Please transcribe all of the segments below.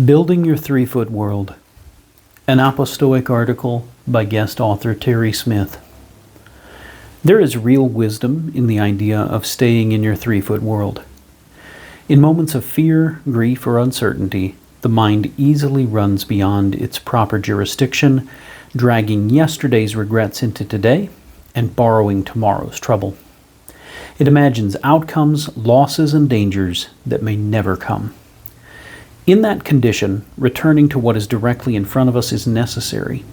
Building Your 3-Foot World, an Apostoic article by guest author Terry Smith. There is real wisdom in the idea of staying in your 3-foot world. In moments of fear, grief, or uncertainty, the mind easily runs beyond its proper jurisdiction, dragging yesterday's regrets into today and borrowing tomorrow's trouble. It imagines outcomes, losses, and dangers that may never come. In that condition, returning to what is directly in front of us is necessary.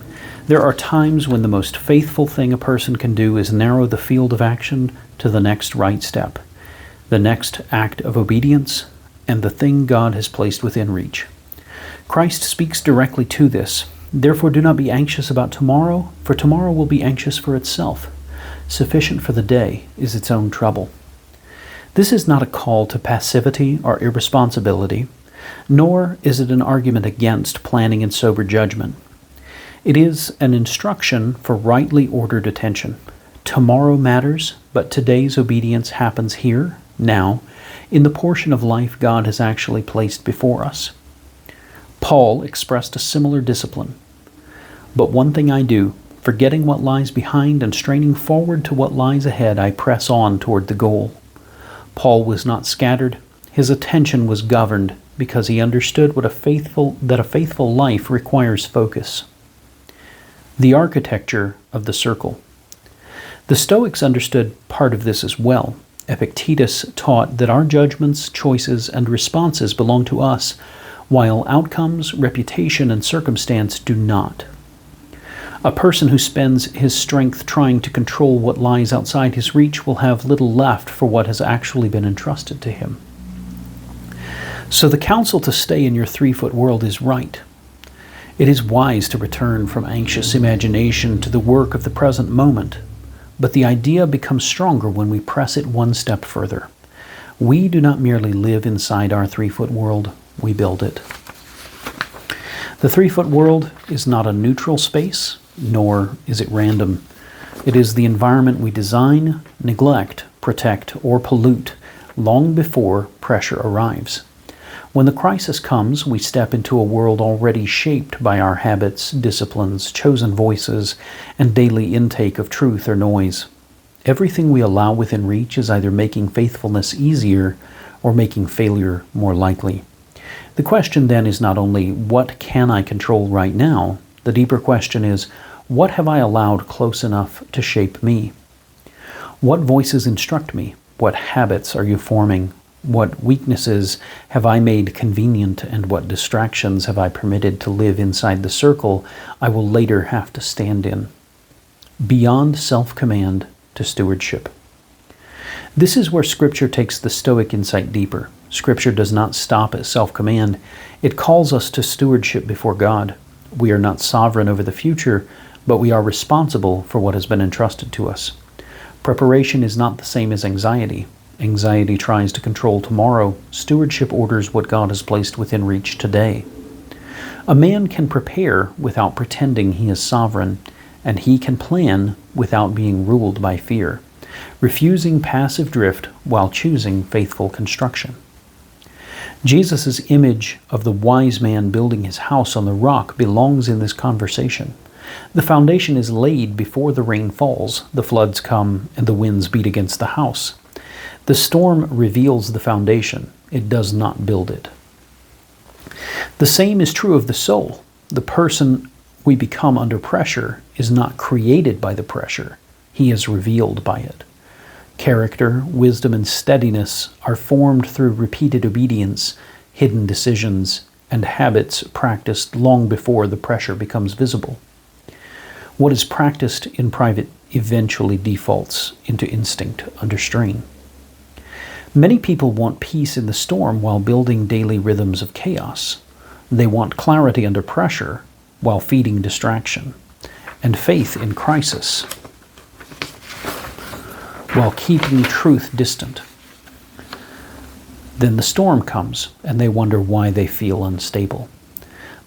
There are times when the most faithful thing a person can do is narrow the field of action to the next right step, the next act of obedience, and the thing God has placed within reach. Christ speaks directly to this. Therefore, do not be anxious about tomorrow, for tomorrow will be anxious for itself. Sufficient for the day is its own trouble. This is not a call to passivity or irresponsibility, nor is it an argument against planning and sober judgment. It is an instruction for rightly ordered attention. Tomorrow matters, but today's obedience happens here, now, in the portion of life God has actually placed before us. Paul expressed a similar discipline. But one thing I do, forgetting what lies behind and straining forward to what lies ahead, I press on toward the goal. Paul was not scattered. His attention was governed because he understood that a faithful life requires focus. The architecture of the circle. The Stoics understood part of this as well. Epictetus taught that our judgments, choices, and responses belong to us, while outcomes, reputation, and circumstance do not. A person who spends his strength trying to control what lies outside his reach will have little left for what has actually been entrusted to him. So the counsel to stay in your 3-foot world is right. It is wise to return from anxious imagination to the work of the present moment, but the idea becomes stronger when we press it one step further. We do not merely live inside our 3-foot world, we build it. The 3-foot world is not a neutral space, nor is it random. It is the environment we design, neglect, protect, or pollute long before pressure arrives. When the crisis comes, we step into a world already shaped by our habits, disciplines, chosen voices, and daily intake of truth or noise. Everything we allow within reach is either making faithfulness easier or making failure more likely. The question then is not only, what can I control right now? The deeper question is, what have I allowed close enough to shape me? What voices instruct me? What habits are you forming? What weaknesses have I made convenient, and what distractions have I permitted to live inside the circle I will later have to stand in? Beyond self-command to stewardship. This is where Scripture takes the Stoic insight deeper. Scripture does not stop at self-command. It calls us to stewardship before God. We are not sovereign over the future, but we are responsible for what has been entrusted to us. Preparation is not the same as anxiety. Anxiety tries to control tomorrow. Stewardship orders what God has placed within reach today. A man can prepare without pretending he is sovereign, and he can plan without being ruled by fear, refusing passive drift while choosing faithful construction. Jesus' image of the wise man building his house on the rock belongs in this conversation. The foundation is laid before the rain falls, the floods come, and the winds beat against the house. The storm reveals the foundation. It does not build it. The same is true of the soul. The person we become under pressure is not created by the pressure. He is revealed by it. Character, wisdom, and steadiness are formed through repeated obedience, hidden decisions, and habits practiced long before the pressure becomes visible. What is practiced in private eventually defaults into instinct under strain. Many people want peace in the storm while building daily rhythms of chaos. They want clarity under pressure while feeding distraction, and faith in crisis while keeping truth distant. Then the storm comes, and they wonder why they feel unstable.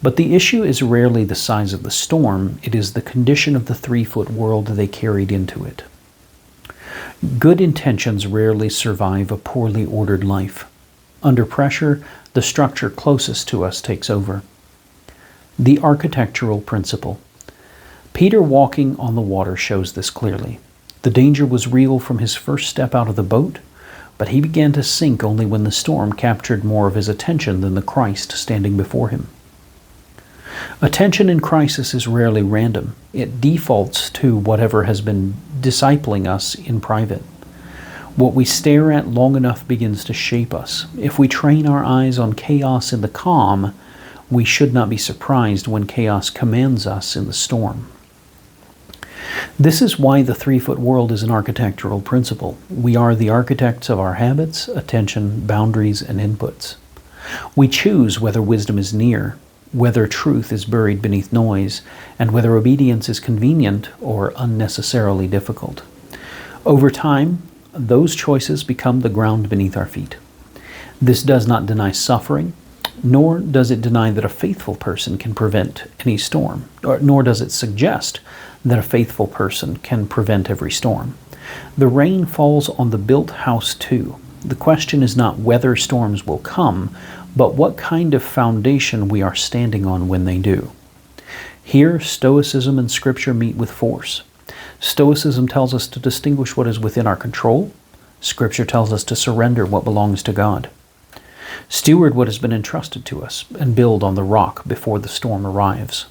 But the issue is rarely the size of the storm, it is the condition of the 3-foot world they carried into it. Good intentions rarely survive a poorly ordered life. Under pressure, the structure closest to us takes over. The architectural principle. Peter walking on the water shows this clearly. The danger was real from his first step out of the boat, but he began to sink only when the storm captured more of his attention than the Christ standing before him. Attention in crisis is rarely random. It defaults to whatever has been discipling us in private. What we stare at long enough begins to shape us. If we train our eyes on chaos in the calm, we should not be surprised when chaos commands us in the storm. This is why the 3-foot world is an architectural principle. We are the architects of our habits, attention, boundaries, and inputs. We choose whether wisdom is near, whether truth is buried beneath noise, and whether obedience is convenient or unnecessarily difficult. Over time, those choices become the ground beneath our feet. This does not deny suffering, nor does it deny that a faithful person can prevent any storm, nor does it suggest that a faithful person can prevent every storm. The rain falls on the built house too. The question is not whether storms will come, but what kind of foundation we are standing on when they do. Here, Stoicism and Scripture meet with force. Stoicism tells us to distinguish what is within our control. Scripture tells us to surrender what belongs to God. Steward what has been entrusted to us and build on the rock before the storm arrives.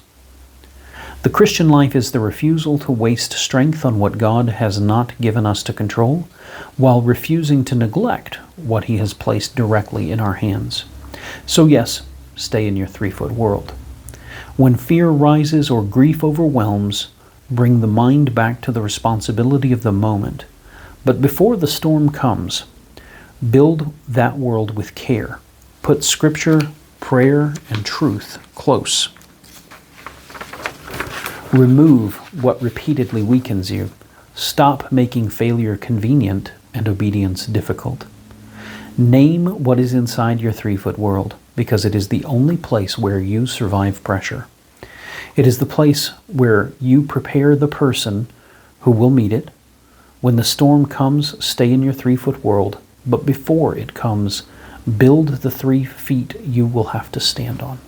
The Christian life is the refusal to waste strength on what God has not given us to control, while refusing to neglect what He has placed directly in our hands. So yes, stay in your 3-foot world. When fear rises or grief overwhelms, bring the mind back to the responsibility of the moment. But before the storm comes, build that world with care. Put Scripture, prayer, and truth close. Remove what repeatedly weakens you. Stop making failure convenient and obedience difficult. Name what is inside your 3-foot world, because it is the only place where you survive pressure. It is the place where you prepare the person who will meet it. When the storm comes, stay in your 3-foot world, but before it comes, build the 3 feet you will have to stand on.